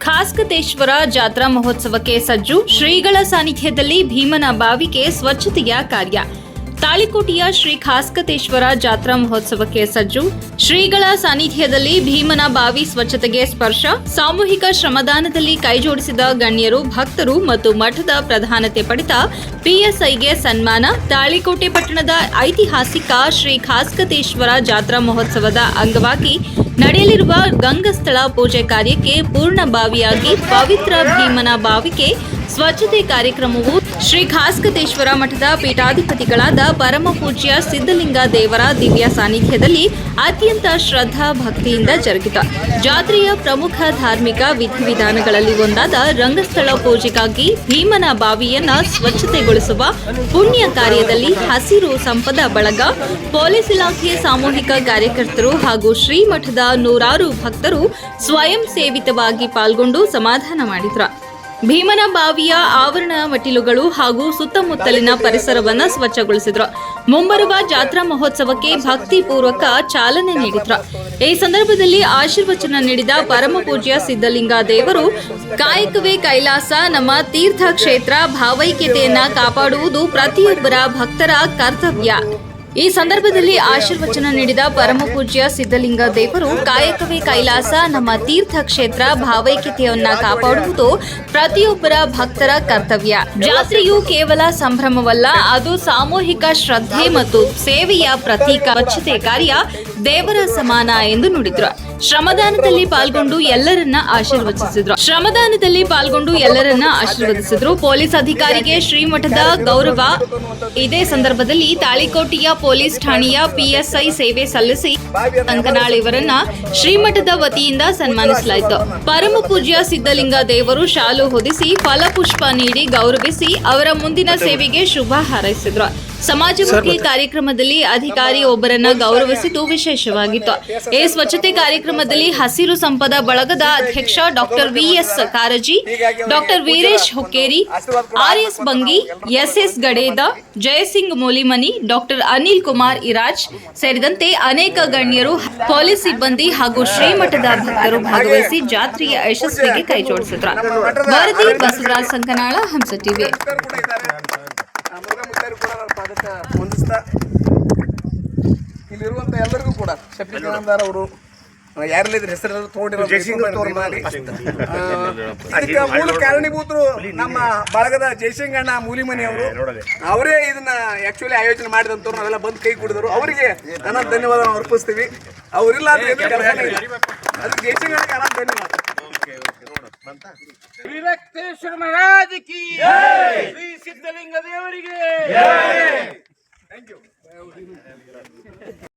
ಖಾಸ್ಕತೇಶ್ವರ ಜಾತ್ರಾ ಮಹೋತ್ಸವಕ್ಕೆ ಸಜ್ಜು. ಶ್ರೀಗಳ ಸಾನ್ನಿಧ್ಯದಲ್ಲಿ ಭೀಮನ ಬಾವಿಗೆ ಸ್ವಚ್ಛತೆಯ ಕಾರ್ಯ. ತಾಳಿಕೋಟೆಯ ಶ್ರೀ ಖಾಸ್ಕತೇಶ್ವರ ಜಾತ್ರಾ ಮಹೋತ್ಸವಕ್ಕೆ ಸಜ್ಜು. ಶ್ರೀಗಳ ಸಾನ್ನಿಧ್ಯದಲ್ಲಿ ಭೀಮನ ಬಾವಿ ಸ್ವಚ್ಛತೆಗೆ ಸ್ಪರ್ಶ. ಸಾಮೂಹಿಕ ಶ್ರಮದಾನದಲ್ಲಿ ಕೈಜೋಡಿಸಿದ ಗಣ್ಯರು, ಭಕ್ತರು ಮತ್ತು ಮಠದ ಪ್ರಧಾನತೆ ಪಡೆದ ಪಿಎಸ್ಐಗೆ ಸನ್ಮಾನ. ತಾಳಿಕೋಟೆ ಪಟ್ಟಣದ ಐತಿಹಾಸಿಕ ಶ್ರೀ ಖಾಸ್ಕತೇಶ್ವರ ಜಾತ್ರಾ ಮಹೋತ್ಸವದ ಅಂಗವಾಗಿ ನಡೆಯಲಿರುವ ಗಂಗಸ್ಥಳ ಪೂಜೆ ಕಾರ್ಯಕ್ಕೆ ಪೂರ್ಣಭಾವಿಯಾಗಿ ಪವಿತ್ರ ಭೀಮನ ಬಾವಿಗೆ ಸ್ವಚ್ಛತೆ ಕಾರ್ಯಕ್ರಮವು ಶ್ರೀ ಖಾಸ್ಕತೇಶ್ವರ ಮಠದ ಪೀಠಾಧಿಪತಿಗಳಾದ ಪರಮ ಪೂಜ್ಯ ಸಿದ್ಧಲಿಂಗ ದೇವರ ದಿವ್ಯ ಸಾನ್ನಿಧ್ಯದಲ್ಲಿ ಅತ್ಯಂತ ಶ್ರದ್ಧಾ ಭಕ್ತಿಯಿಂದ ಜರುಗಿತು. ಜಾತ್ರೆಯ ಪ್ರಮುಖ ಧಾರ್ಮಿಕ ವಿಧಿವಿಧಾನಗಳಲ್ಲಿ ಒಂದಾದ ರಂಗಸ್ಥಳ ಪೂಜೆಗಾಗಿ ಭೀಮನ ಬಾವಿಯನ್ನ ಸ್ವಚ್ಛತೆಗೊಳಿಸುವ ಪುಣ್ಯ ಕಾರ್ಯದಲ್ಲಿ ಹಸಿರು ಸಂಪದ ಬಳಗ, ಪೊಲೀಸ್ ಇಲಾಖೆ, ಸಾಮೂಹಿಕ ಕಾರ್ಯಕರ್ತರು ಹಾಗೂ ಶ್ರೀಮಠದ ನೂರಾರು ಭಕ್ತರು ಸ್ವಯಂ ಸೇವಿತವಾಗಿ ಪಾಲ್ಗೊಂಡು ಸಮಾಧಾನ ಮಾಡಿದ್ರು. ಭೀಮನ ಬಾವಿಯ ಆವರಣ ಮಟ್ಟಿಲುಗಳು ಹಾಗೂ ಸುತ್ತಮುತ್ತಲಿನ ಪರಿಸರವನ್ನು ಸ್ವಚ್ಛಗೊಳಿಸಿದ್ರು. ಮುಂಬರುವ ಜಾತ್ರಾ ಮಹೋತ್ಸವಕ್ಕೆ ಭಕ್ತಿಪೂರ್ವಕ ಚಾಲನೆ ನೀಡಿದ್ರು. ಈ ಸಂದರ್ಭದಲ್ಲಿ ಆಶೀರ್ವಚನ ನೀಡಿದ ಪರಮ ಪೂಜ್ಯ ಸಿದ್ಧಲಿಂಗ ದೇವರು, ಕಾಯಕವೇ ಕೈಲಾಸ, ನಮ್ಮ ತೀರ್ಥ ಕ್ಷೇತ್ರ, ಭಾವೈಕ್ಯತೆಯನ್ನ ಕಾಪಾಡುವುದು ಪ್ರತಿಯೊಬ್ಬರ ಭಕ್ತರ ಕರ್ತವ್ಯ. ಈ ಸಂದರ್ಭದಲ್ಲಿ ಆಶೀರ್ವಚನ ನೀಡಿದ ಪರಮ ಪೂಜ್ಯ ಸಿದ್ಧಲಿಂಗ ದೇವರು, ಕಾಯಕವೇ ಕೈಲಾಸ, ನಮ್ಮ ತೀರ್ಥ ಕ್ಷೇತ್ರ, ಭಾವೈಕ್ಯತೆಯನ್ನ ಕಾಪಾಡುವುದು ಪ್ರತಿಯೊಬ್ಬರ ಭಕ್ತರ ಕರ್ತವ್ಯ. ಜಾತ್ರೆಯು ಕೇವಲ ಸಂಭ್ರಮವಲ್ಲ, ಅದು ಸಾಮೂಹಿಕ ಶ್ರದ್ಧೆ ಮತ್ತು ಸೇವೆಯ ಪ್ರತೀಕ. ಸ್ವಚ್ಛತೆ ಕಾರ್ಯ ದೇವರ ಸಮಾನ ಎಂದು ನುಡಿದ್ರು. ಶ್ರಮದಾನದಲ್ಲಿ ಪಾಲ್ಗೊಂಡು ಎಲ್ಲರನ್ನ ಆಶೀರ್ವದಿಸಿದ್ರು. ಪೊಲೀಸ್ ಅಧಿಕಾರಿಗೆ ಶ್ರೀಮಠದ ಗೌರವ. ಇದೇ ಸಂದರ್ಭದಲ್ಲಿ ತಾಳಿಕೋಟೆಯ ಪೊಲೀಸ್ ಠಾಣೆಯ ಪಿಎಸ್ಐ ಸೇವೆ ಸಲ್ಲಿಸಿ ಅಂಕನಾಳ್ ಇವರನ್ನ ಶ್ರೀಮಠದ ವತಿಯಿಂದ ಸನ್ಮಾನಿಸಲಾಯಿತು. ಪರಮ ಪೂಜ್ಯ ಸಿದ್ಧಲಿಂಗ ದೇವರು ಶಾಲು ಹೊದಿಸಿ ಫಲಪುಷ್ಪ ನೀಡಿ ಗೌರವಿಸಿ ಅವರ ಮುಂದಿನ ಸೇವೆಗೆ ಶುಭ ಹಾರೈಸಿದ್ರು. ಸಮಾಜಮುಖಿ ಕಾರ್ಯಕ್ರಮದಲ್ಲಿ ಅಧಿಕಾರಿ ಒಬ್ಬರನ್ನ ಗೌರವಿಸಿದ್ದು ವಿಶೇಷವಾಗಿತ್ತು. ಈ ಸ್ವಚ್ಛತೆ ಕಾರ್ಯಕ್ರಮದಲ್ಲಿ ಹಸಿರು ಸಂಪದ ಬಳಗದ ಅಧ್ಯಕ್ಷ doctor V S Karaji, doctor Veeresh Hukkeri, R S Bangi, S S Gadeda, Jaysingh Mulimani, doctor Anil Kumar Iraj ಸೇರಿದಂತೆ ಅನೇಕ ಗಣ್ಯರು, ಪೊಲೀಸ್ ಸಿಬ್ಬಂದಿ ಹಾಗೂ ಶ್ರೀಮಠದ ಭಕ್ತರು ಭಾಗವಹಿಸಿ ಜಾತ್ರೆಯ ಯಶಸ್ವಿಗೆ ಕೈಜೋಡಿಸಿದ್ರು. ವರದಿ ಬಸವರಾಜ್ ಸಂಕನಾಳ, ಹಂಸ ಟಿವಿ. ಇಲ್ಲಿರುವಂತ ಎಲ್ಲರಿಗೂ ಕೂಡ ಶಕ್ತಿಕಾನಂದಾರ್ ಅವರು ಯಾರೆಲ್ಲಿದ್ರೆ ಹೆಸರೆಲ್ಲ ಇದಕ್ಕೆ ಮೂಲ ಕಾರಣೀಭೂತರು ನಮ್ಮ ಬಳಗದ ಜಯಸಿಂಗಣ್ಣ ಮೂಲಿಮನಿ ಅವರು. ಅವರೇ ಇದನ್ನ ಆಕ್ಚುಲಿ ಆಯೋಜನೆ ಮಾಡಿದಂತವ್ರು ನಾವೆಲ್ಲ ಬಂದು ಕೈ ಕುಡಿದ್ರು. ಅವರಿಗೆ ನನ್ನ ಧನ್ಯವಾದ ಅರ್ಪಿಸ್ತೀವಿ. ಅವರಿಲ್ಲ ಅದಕ್ಕೆ ಜಯಸಿಂಗಣ್ಣಗೆ ಅನಂತ ಧನ್ಯವಾದ. ಶ್ರೀ ಮಹಾರಾಜ್ ಕಿ ಶ್ರೀ ಸಿದ್ಧಲಿಂಗ ದೇವರಿಗೆ ಥ್ಯಾಂಕ್ ಯು.